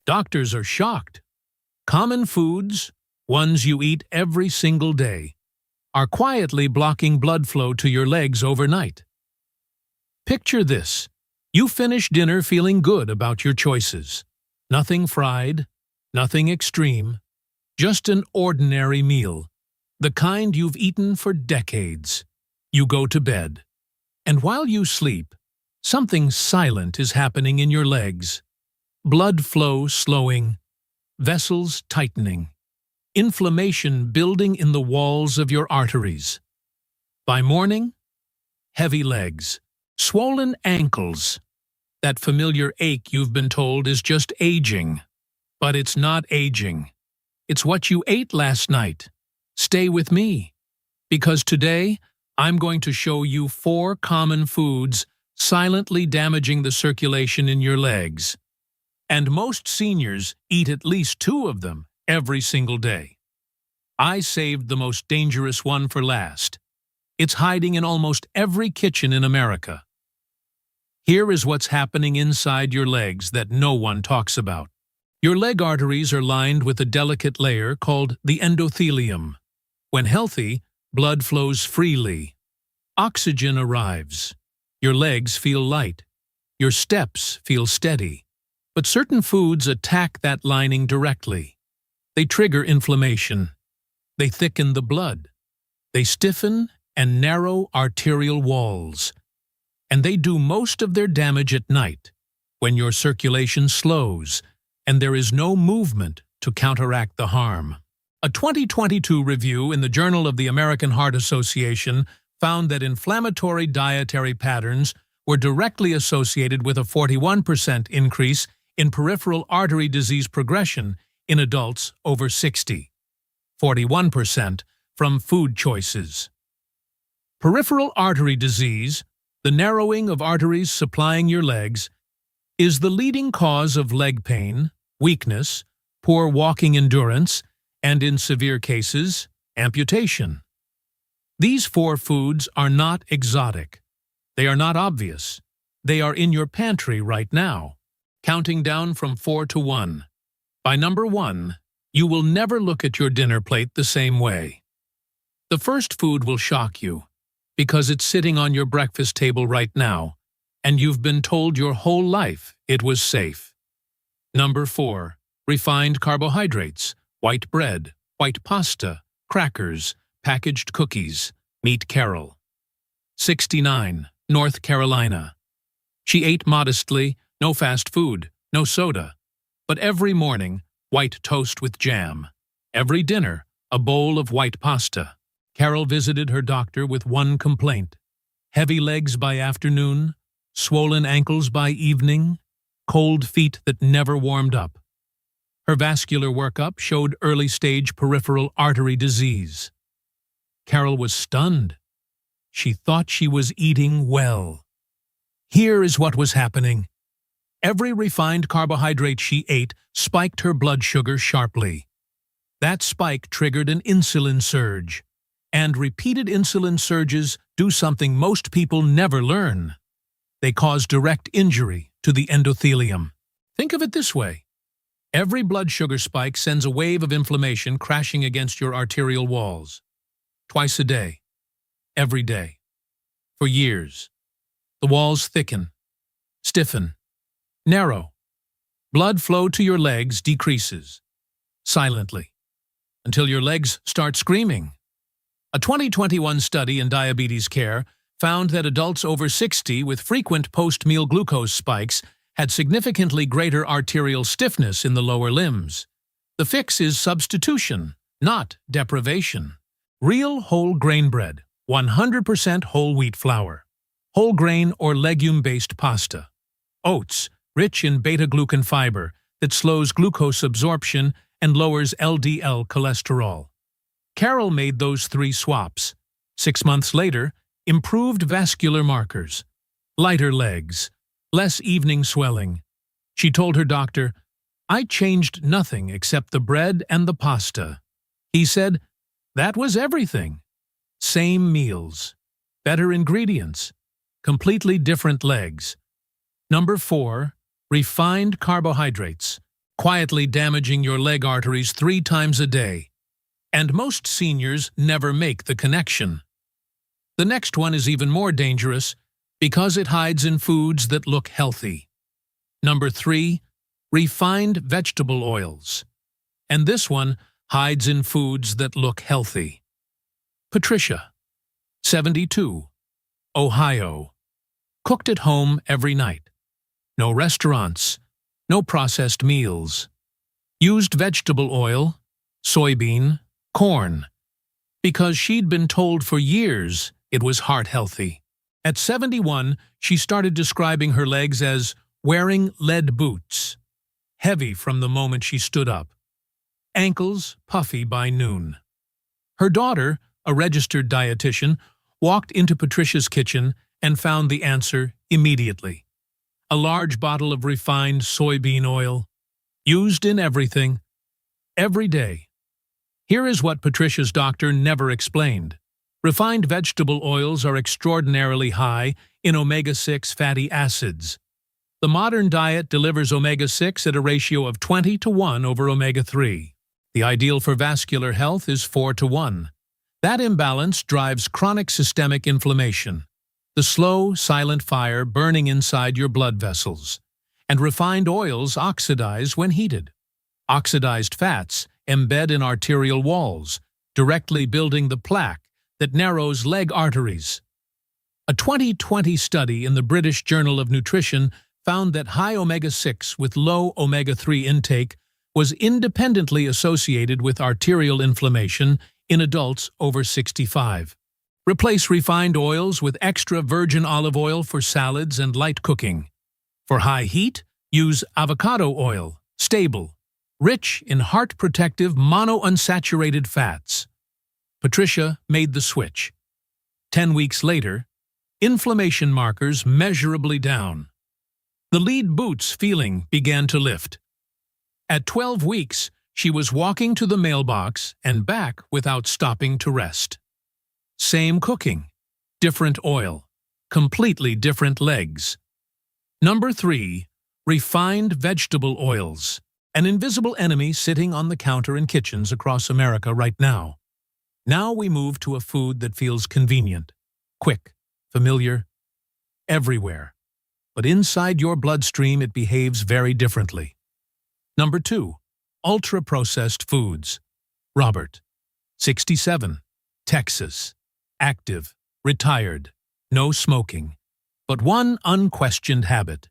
Doctors are shocked. Common foods, ones you eat every single day, are quietly blocking blood flow to your legs overnight. Picture this. You finish dinner feeling good about your choices. Nothing fried, nothing extreme, just an ordinary meal, the kind you've eaten for decades. You go to bed. And while you sleep, something silent is happening in your legs. Blood flow slowing, vessels tightening, inflammation building in the walls of your arteries. By morning, heavy legs, swollen ankles. That familiar ache you've been told is just aging. But it's not aging. It's what you ate last night. Stay with me, because today I'm going to show you 4 common foods silently damaging the circulation in your legs. And most seniors eat at least 2 of them every single day. I saved the most dangerous one for last. It's hiding in almost every kitchen in America. Here is what's happening inside your legs that no one talks about. Your leg arteries are lined with a delicate layer called the endothelium. When healthy, blood flows freely. Oxygen arrives. Your legs feel light. Your steps feel steady. But certain foods attack that lining directly. They trigger inflammation. They thicken the blood. They stiffen and narrow arterial walls. And they do most of their damage at night, when your circulation slows and there is no movement to counteract the harm. A 2022 review in the Journal of the American Heart Association found that inflammatory dietary patterns were directly associated with a 41% increase in peripheral artery disease progression in adults over 60. 41% from food choices. Peripheral artery disease, the narrowing of arteries supplying your legs, is the leading cause of leg pain, weakness, poor walking endurance, and in severe cases, amputation. These 4 foods are not exotic. They are not obvious. They are in your pantry right now, counting down from 4 to 1. By number 1, you will never look at your dinner plate the same way. The first food will shock you, because it's sitting on your breakfast table right now, and you've been told your whole life it was safe. Number 4, refined carbohydrates, white bread, white pasta, crackers, packaged cookies, meet Carol. 69, North Carolina. She ate modestly, no fast food, no soda. But every morning, white toast with jam. Every dinner, a bowl of white pasta. Carol visited her doctor with one complaint: heavy legs by afternoon, swollen ankles by evening, cold feet that never warmed up. Her vascular workup showed early-stage peripheral artery disease. Carol was stunned. She thought she was eating well. Here is what was happening. Every refined carbohydrate she ate spiked her blood sugar sharply. That spike triggered an insulin surge. And repeated insulin surges do something most people never learn. They cause direct injury to the endothelium. Think of it this way. Every blood sugar spike sends a wave of inflammation crashing against your arterial walls. Twice a day. Every day. For years. The walls thicken, stiffen, narrow. Blood flow to your legs decreases. Silently. Until your legs start screaming. A 2021 study in diabetes care found that adults over 60 with frequent post-meal glucose spikes had significantly greater arterial stiffness in the lower limbs. The fix is substitution, not deprivation. Real whole grain bread, 100% whole wheat flour. Whole grain or legume-based pasta. Oats, rich in beta-glucan fiber that slows glucose absorption and lowers LDL cholesterol. Carol made those 3 swaps. 6 months later, improved vascular markers, lighter legs, less evening swelling. She told her doctor, "I changed nothing except the bread and the pasta." He said, "That was everything. Same meals, better ingredients, completely different legs." Number 4, refined carbohydrates, quietly damaging your leg arteries 3 times a day. And most seniors never make the connection. The next one is even more dangerous because it hides in foods that look healthy. Number 3, refined vegetable oils. And this one hides in foods that look healthy. Patricia, 72, Ohio. Cooked at home every night. No restaurants, no processed meals. Used vegetable oil, soybean, corn. Because she'd been told for years it was heart healthy. At 71, she started describing her legs as wearing lead boots, heavy from the moment she stood up. Ankles puffy by noon. Her daughter, a registered dietitian, walked into Patricia's kitchen and found the answer immediately. A large bottle of refined soybean oil, used in everything, every day. Here is what Patricia's doctor never explained. Refined vegetable oils are extraordinarily high in omega-6 fatty acids. The modern diet delivers omega-6 at a ratio of 20:1 over omega-3. The ideal for vascular health is 4:1. That imbalance drives chronic systemic inflammation, the slow, silent fire burning inside your blood vessels. And refined oils oxidize when heated. Oxidized fats embed in arterial walls, directly building the plaque that narrows leg arteries. A 2020 study in the British Journal of Nutrition found that high omega-6 with low omega-3 intake was independently associated with arterial inflammation in adults over 65. Replace refined oils with extra virgin olive oil for salads and light cooking. For high heat, use avocado oil, stable, rich in heart-protective monounsaturated fats. Patricia made the switch. 10 weeks later, inflammation markers measurably down. The lead boots feeling began to lift. At 12 weeks, she was walking to the mailbox and back without stopping to rest. Same cooking, different oil, completely different legs. Number 3, refined vegetable oils. An invisible enemy sitting on the counter in kitchens across America right now. Now we move to a food that feels convenient, quick, familiar, everywhere. But inside your bloodstream it behaves very differently. Number 2, ultra-processed foods. Robert, 67, Texas, active, retired, no smoking, but one unquestioned habit.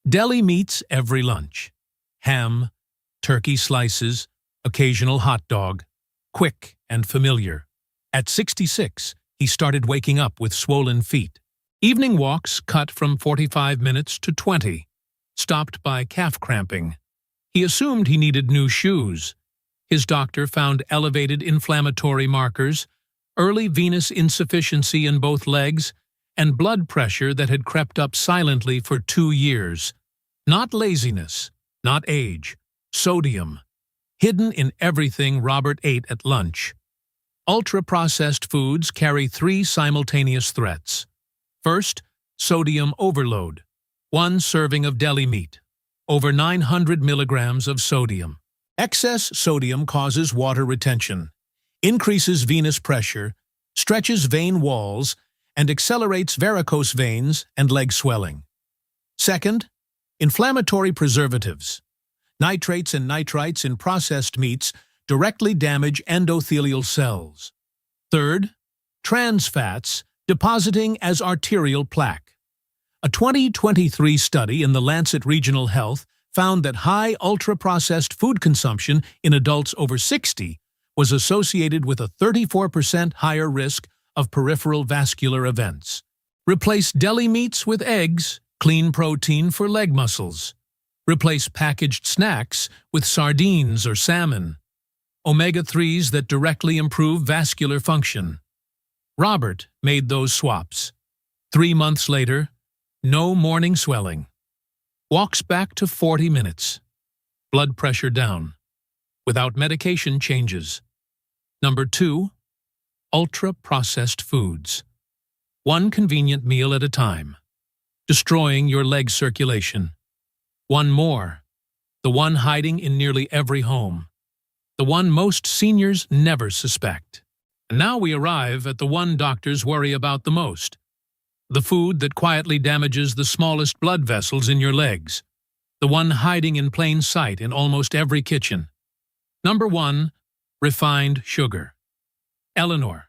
Deli meats every lunch. Ham, turkey slices, occasional hot dog, quick and familiar. At 66, he started waking up with swollen feet. Evening walks cut from 45 minutes to 20, stopped by calf cramping. He assumed he needed new shoes. His doctor found elevated inflammatory markers, early venous insufficiency in both legs, and blood pressure that had crept up silently for 2 years. Not laziness, not age, sodium, hidden in everything Robert ate at lunch. Ultra-processed foods carry 3 simultaneous threats. First, sodium overload. 1 serving of deli meat. Over 900 milligrams of sodium. Excess sodium causes water retention, increases venous pressure, stretches vein walls, and accelerates varicose veins and leg swelling. Second, inflammatory preservatives. Nitrates and nitrites in processed meats directly damage endothelial cells. Third, trans fats depositing as arterial plaque. A 2023 study in the Lancet Regional Health found that high ultra-processed food consumption in adults over 60 was associated with a 34% higher risk of peripheral vascular events. Replace deli meats with eggs, clean protein for leg muscles. Replace packaged snacks with sardines or salmon. Omega-3s that directly improve vascular function. Robert made those swaps. 3 months later, no morning swelling. Walks back to 40 minutes. Blood pressure down. Without medication changes. Number 2, ultra-processed foods. 1 convenient meal at a time. Destroying your leg circulation. 1 more. the one hiding in nearly every home, the one most seniors never suspect. And now we arrive at the one doctors worry about the most, the food that quietly damages the smallest blood vessels in your legs, the one hiding in plain sight in almost every kitchen. Number 1, refined sugar. Eleanor,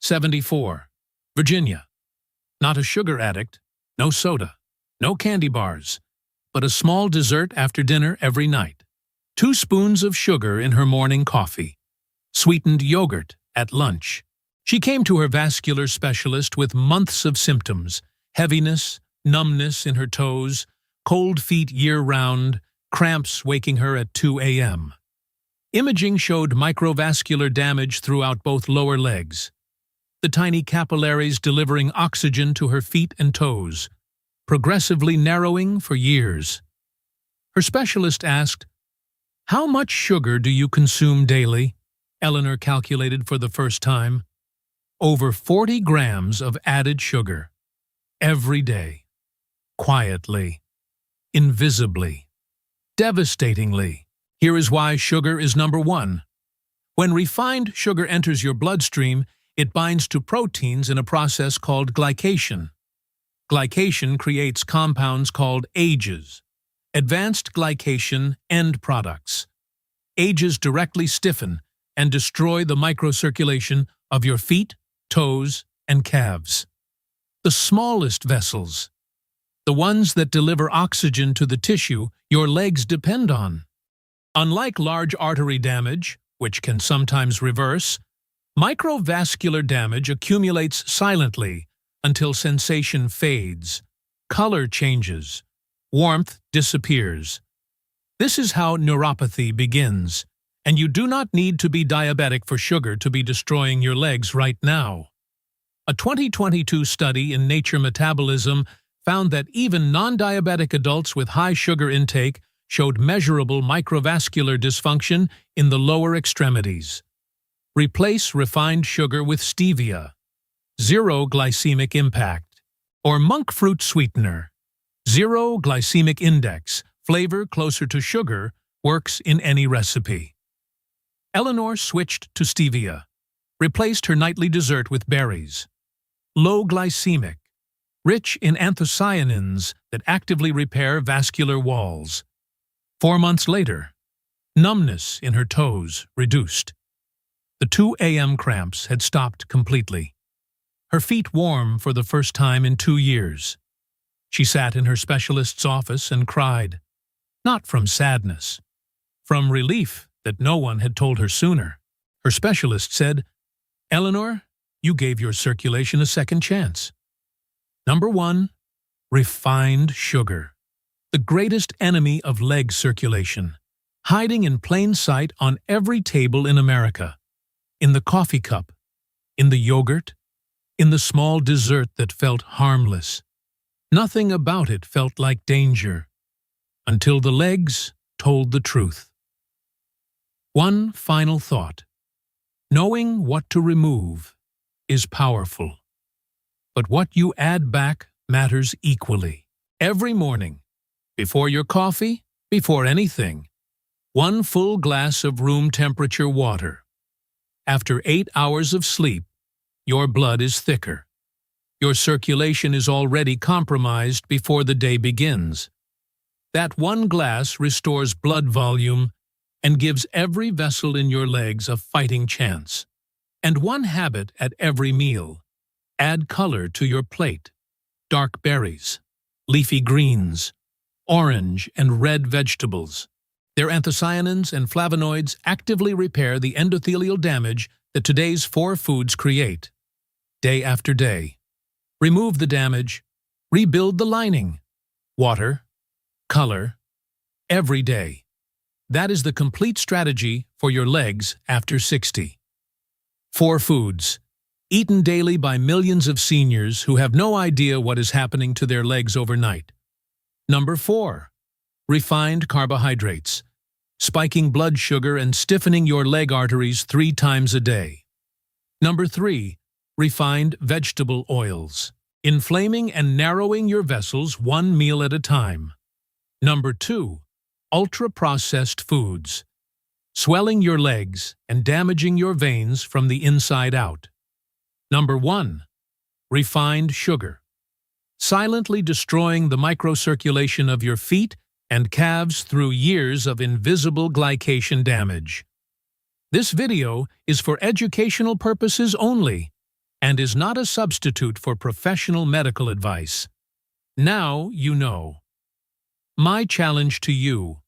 74, Virginia. Not a sugar addict, no soda, no candy bars, but a small dessert after dinner every night. 2 spoons of sugar in her morning coffee. Sweetened yogurt at lunch. She came to her vascular specialist with months of symptoms: heaviness, numbness in her toes, cold feet year-round, cramps waking her at 2 a.m. Imaging showed microvascular damage throughout both lower legs, the tiny capillaries delivering oxygen to her feet and toes, progressively narrowing for years. Her specialist asked, "How much sugar do you consume daily?" Eleanor calculated for the first time. Over 40 grams of added sugar. Every day. Quietly. Invisibly. Devastatingly. Here is why sugar is number 1. When refined sugar enters your bloodstream, it binds to proteins in a process called glycation. Glycation creates compounds called AGEs, advanced glycation end products. AGEs directly stiffen and destroy the microcirculation of your feet, toes, and calves. The smallest vessels, the ones that deliver oxygen to the tissue your legs depend on. Unlike large artery damage, which can sometimes reverse, microvascular damage accumulates silently until sensation fades, color changes, warmth disappears. This is how neuropathy begins, and you do not need to be diabetic for sugar to be destroying your legs right now. A 2022 study in Nature Metabolism found that even non-diabetic adults with high sugar intake showed measurable microvascular dysfunction in the lower extremities. Replace refined sugar with stevia, 0 glycemic impact, or monk fruit sweetener, 0 glycemic index, flavor closer to sugar, works in any recipe. Eleanor switched to stevia, replaced her nightly dessert with berries. Low glycemic, rich in anthocyanins that actively repair vascular walls. 4 months later, numbness in her toes reduced. The 2 a.m. cramps had stopped completely. Her feet warm for the first time in 2 years. She sat in her specialist's office and cried, not from sadness, from relief that no one had told her sooner. Her specialist said, "Eleanor, you gave your circulation a second chance." Number 1, refined sugar. The greatest enemy of leg circulation, hiding in plain sight on every table in America, in the coffee cup, in the yogurt, in the small dessert that felt harmless. Nothing about it felt like danger, until the legs told the truth. One final thought. Knowing what to remove is powerful, but what you add back matters equally. Every morning, before your coffee, before anything, 1 full glass of room temperature water. After 8 hours of sleep, your blood is thicker. Your circulation is already compromised before the day begins. That 1 glass restores blood volume and gives every vessel in your legs a fighting chance. And 1 habit at every meal. Add color to your plate. Dark berries, leafy greens, orange and red vegetables. Their anthocyanins and flavonoids actively repair the endothelial damage that today's 4 foods create. Day after day. Remove the damage. Rebuild the lining. Water. Color. Every day. That is the complete strategy for your legs after 60. 4 foods. Eaten daily by millions of seniors who have no idea what is happening to their legs overnight. Number 4. Refined carbohydrates, spiking blood sugar and stiffening your leg arteries 3 times a day. Number 3. Refined vegetable oils, inflaming and narrowing your vessels 1 meal at a time. Number 2. ultra-processed foods, swelling your legs and damaging your veins from the inside out. Number 1. Refined sugar, silently destroying the microcirculation of your feet and calves through years of invisible glycation damage. This video is for educational purposes only and is not a substitute for professional medical advice. Now you know. My challenge to you: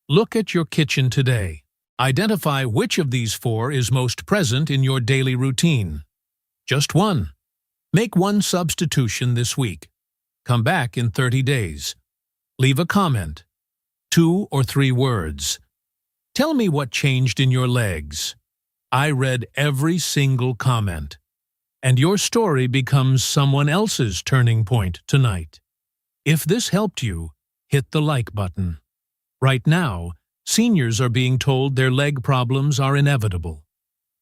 look at your kitchen today. Identify which of these 4 is most present in your daily routine. Just one. Make one substitution this week. Come back in 30 days. Leave a comment. 2 or 3 words. Tell me what changed in your legs. I read every single comment. And your story becomes someone else's turning point tonight. If this helped you, hit the like button. Right now, seniors are being told their leg problems are inevitable.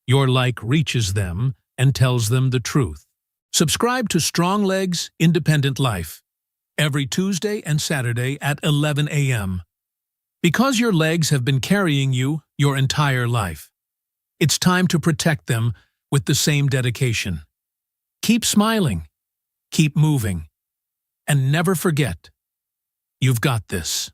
Your like reaches them and tells them the truth. Subscribe to Strong Legs, Independent Life every Tuesday and Saturday at 11 a.m. Because your legs have been carrying you your entire life. It's time to protect them with the same dedication. Keep smiling, keep moving, and never forget, you've got this.